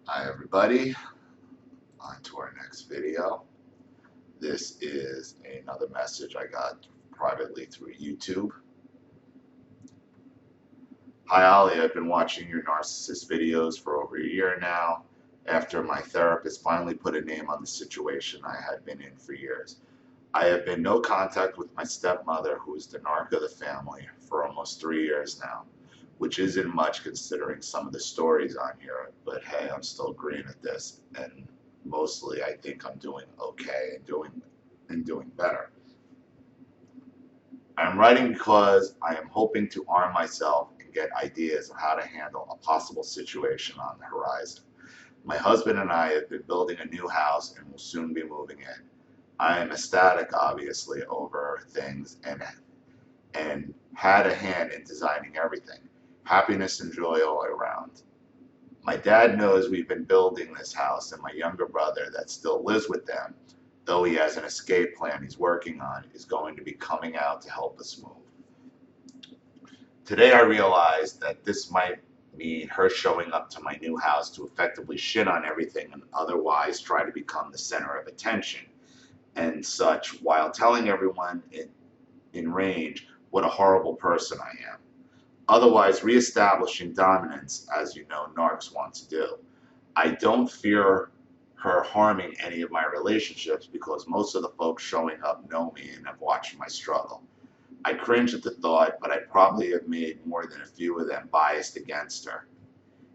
Hi everybody, on to our next video. This is another message I got privately through YouTube. Hi Ollie, I've been watching your narcissist videos for over a year now, after my therapist finally put a name on the situation I had been in for years. I have been no contact with my stepmother, who is the narc of the family, for almost 3 years now, which isn't much considering some of the stories on here, but hey, I'm still green at this, and mostly I think I'm doing okay and doing better. I'm writing because I am hoping to arm myself and get ideas of how to handle a possible situation on the horizon. My husband and I have been building a new house and will soon be moving in. I am ecstatic, obviously, over things and had a hand in designing everything. Happiness and joy all around. My dad knows we've been building this house, and my younger brother that still lives with them, though he has an escape plan he's working on, is going to be coming out to help us move. Today I realized that this might mean her showing up to my new house to effectively shit on everything and otherwise try to become the center of attention and such, while telling everyone in range what a horrible person I am. Otherwise reestablishing dominance, as you know narcs want to do. I don't fear her harming any of my relationships because most of the folks showing up know me and have watched my struggle. I cringe at the thought, but I probably have made more than a few of them biased against her,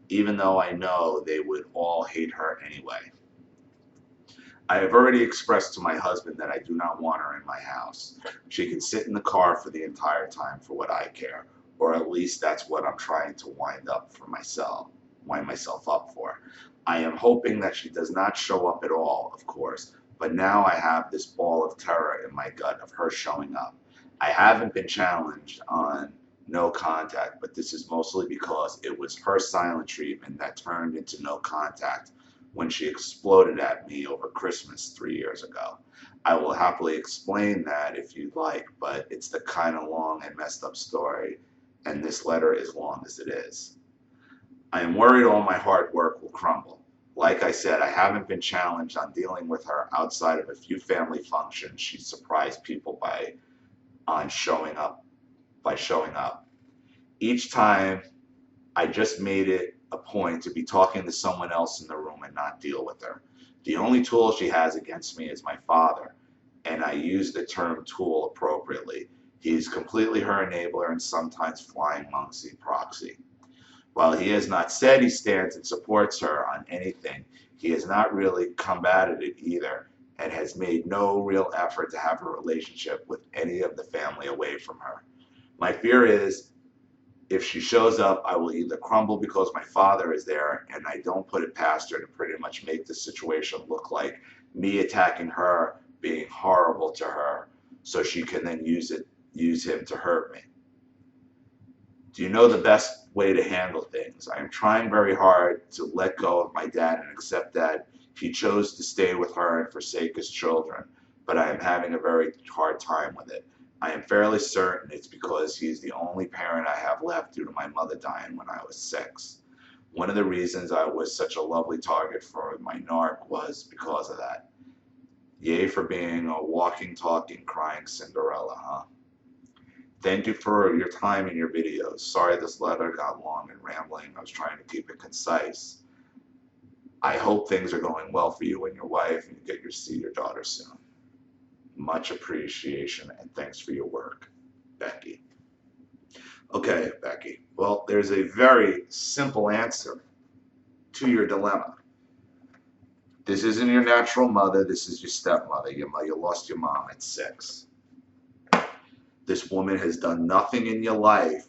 even though I know they would all hate her anyway. I have already expressed to my husband that I do not want her in my house. She can sit in the car for the entire time for what I care, or at least that's what I'm trying to wind myself up for. I am hoping that she does not show up at all, of course, but now I have this ball of terror in my gut of her showing up. I haven't been challenged on no contact, but this is mostly because it was her silent treatment that turned into no contact when she exploded at me over Christmas 3 years ago. I will happily explain that if you'd like, but it's the kind of long and messed up story, and this letter is long as it is. I am worried all my hard work will crumble. Like I said, I haven't been challenged on dealing with her outside of a few family functions she surprised people by showing up. Each time I just made it a point to be talking to someone else in the room and not deal with her. The only tool she has against me is my father, and I use the term tool appropriately. He's completely her enabler and sometimes flying monkey proxy. While he has not said he stands and supports her on anything, he has not really combated it either and has made no real effort to have a relationship with any of the family away from her. My fear is if she shows up, I will either crumble because my father is there, and I don't put it past her to pretty much make the situation look like me attacking her, being horrible to her, so she can then use him to hurt me. Do you know the best way to handle things? I am trying very hard to let go of my dad and accept that he chose to stay with her and forsake his children, but I am having a very hard time with it. I am fairly certain it's because he is the only parent I have left due to my mother dying when I was 6. One of the reasons I was such a lovely target for my narc was because of that. Yay for being a walking, talking, crying Cinderella, huh? Thank you for your time in your videos. Sorry this letter got long and rambling. I was trying to keep it concise. I hope things are going well for you and your wife and you get to see your daughter soon. Much appreciation and thanks for your work, Becky. Okay, Becky. Well, there's a very simple answer to your dilemma. This isn't your natural mother. This is your stepmother. You lost your mom at 6. This woman has done nothing in your life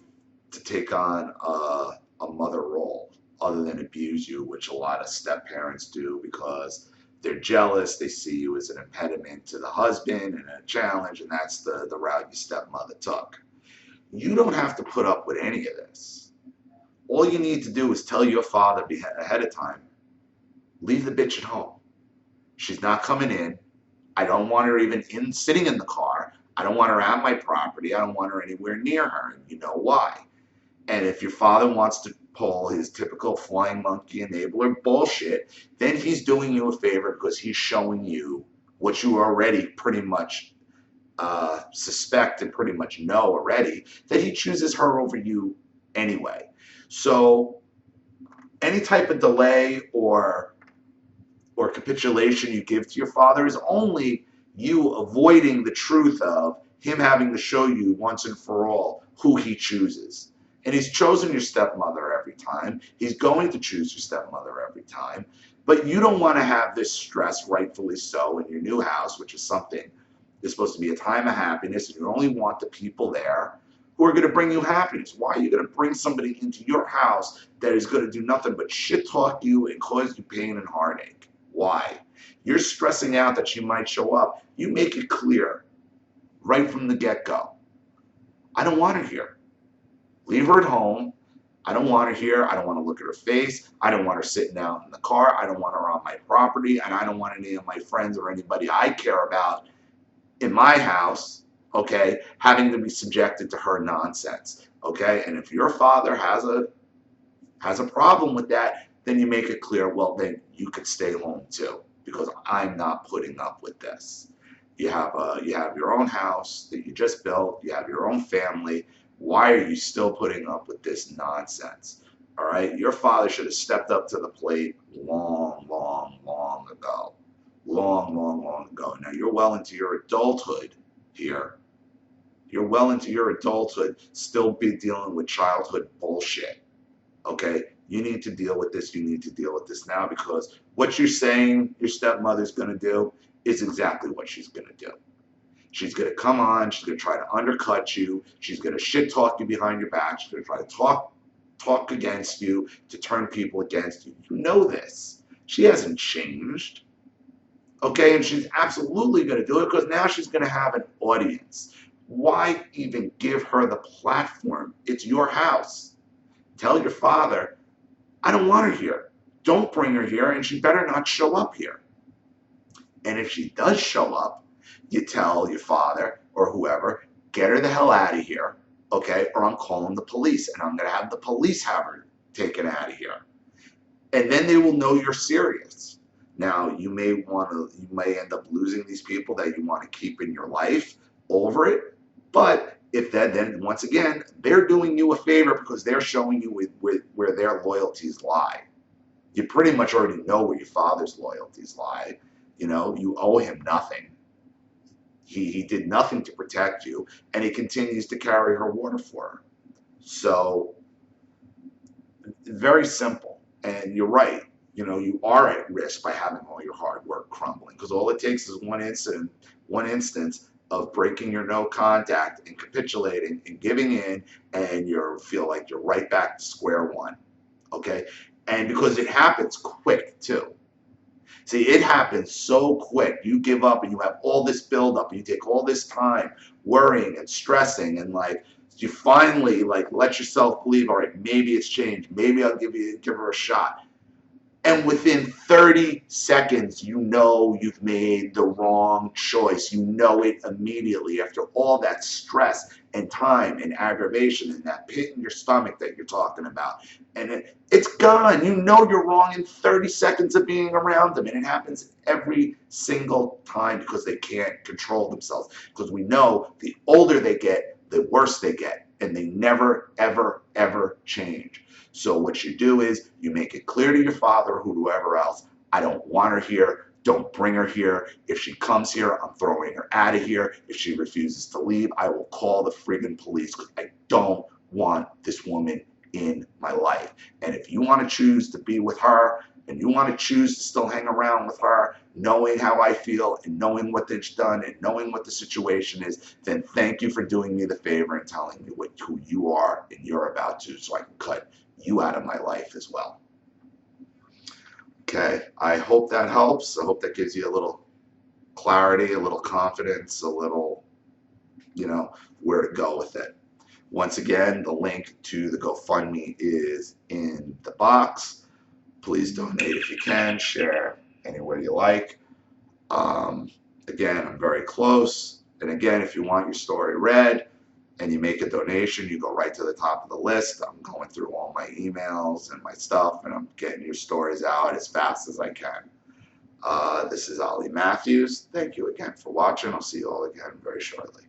to take on a mother role other than abuse you, which a lot of step parents do because they're jealous. They see you as an impediment to the husband and a challenge, and that's the route your stepmother took. You don't have to put up with any of this. All you need to do is tell your father ahead of time, leave the bitch at home. She's not coming in. I don't want her even sitting in the car. I don't want her at my property. I don't want her anywhere near her. And you know why. And if your father wants to pull his typical flying monkey enabler bullshit, then he's doing you a favor because he's showing you what you already pretty much suspect and pretty much know already, that he chooses her over you anyway. So any type of delay or capitulation you give to your father is only you avoiding the truth of him having to show you once and for all who he chooses. And he's chosen your stepmother every time. He's going to choose your stepmother every time. But you don't want to have this stress, rightfully so, in your new house, which is something that's supposed to be a time of happiness, and you only want the people there who are going to bring you happiness. Why are you going to bring somebody into your house that is going to do nothing but shit talk you and cause you pain and heartache? Why? You're stressing out that she might show up. You make it clear right from the get-go. I don't want her here. Leave her at home. I don't want her here. I don't want to look at her face. I don't want her sitting out in the car. I don't want her on my property. And I don't want any of my friends or anybody I care about in my house, okay, having to be subjected to her nonsense, okay? And if your father has a problem with that, then you make it clear, well, then you could stay home too, because I'm not putting up with this. You have your own house that you just built. You have your own family. Why are you still putting up with this nonsense? All right? Your father should have stepped up to the plate long, long, long ago. Long, long, long ago. Now, you're well into your adulthood here. You're well into your adulthood, still be dealing with childhood bullshit. Okay? You need to deal with this. You need to deal with this now, because what you're saying your stepmother's going to do is exactly what she's going to do. She's going to come on. She's going to try to undercut you. She's going to shit talk you behind your back. She's going to try to talk against you, to turn people against you. You know this. She hasn't changed. Okay, and she's absolutely going to do it because now she's going to have an audience. Why even give her the platform? It's your house. Tell your father, I don't want her here. Don't bring her here, and she better not show up here. And if she does show up, you tell your father or whoever, get her the hell out of here, okay, or I'm calling the police, and I'm going to have the police have her taken out of here. And then they will know you're serious. Now, you may end up losing these people that you want to keep in your life over it, but if that, then once again, they're doing you a favor because they're showing you where their loyalties lie. You pretty much already know where your father's loyalties lie. You know, you owe him nothing. He did nothing to protect you, and he continues to carry her water for her. So, very simple. And you're right. You know, you are at risk by having all your hard work crumbling, because all it takes is one instance of breaking your no contact and capitulating and giving in, and you feel like you're right back to square one. Okay? And because it happens quick too. See, it happens so quick. You give up and you have all this buildup and you take all this time worrying and stressing, and like you finally like let yourself believe, all right, maybe it's changed. Maybe I'll give her a shot. And within 30 seconds, you know you've made the wrong choice. You know it immediately after all that stress and time and aggravation and that pit in your stomach that you're talking about. And it's gone. You know you're wrong in 30 seconds of being around them. And it happens every single time because they can't control themselves. Because we know the older they get, the worse they get. And they never, ever, ever change. So what you do is you make it clear to your father or whoever else, I don't want her here. Don't bring her here. If she comes here, I'm throwing her out of here. If she refuses to leave, I will call the friggin' police because I don't want this woman in my life. And if you want to choose to be with her and you want to choose to still hang around with her, knowing how I feel and knowing what they've done and knowing what the situation is, then thank you for doing me the favor and telling me who you are and you're about to, so I can cut you out of my life as well. Okay, I hope that helps. I hope that gives you a little clarity, a little confidence, a little, where to go with it. Once again, the link to the GoFundMe is in the box. Please donate if you can, share anywhere you like. Again, I'm very close. And again, if you want your story read and you make a donation, you go right to the top of the list. I'm going through all my emails and my stuff, and I'm getting your stories out as fast as I can. This is Ali Matthews. Thank you again for watching. I'll see you all again very shortly.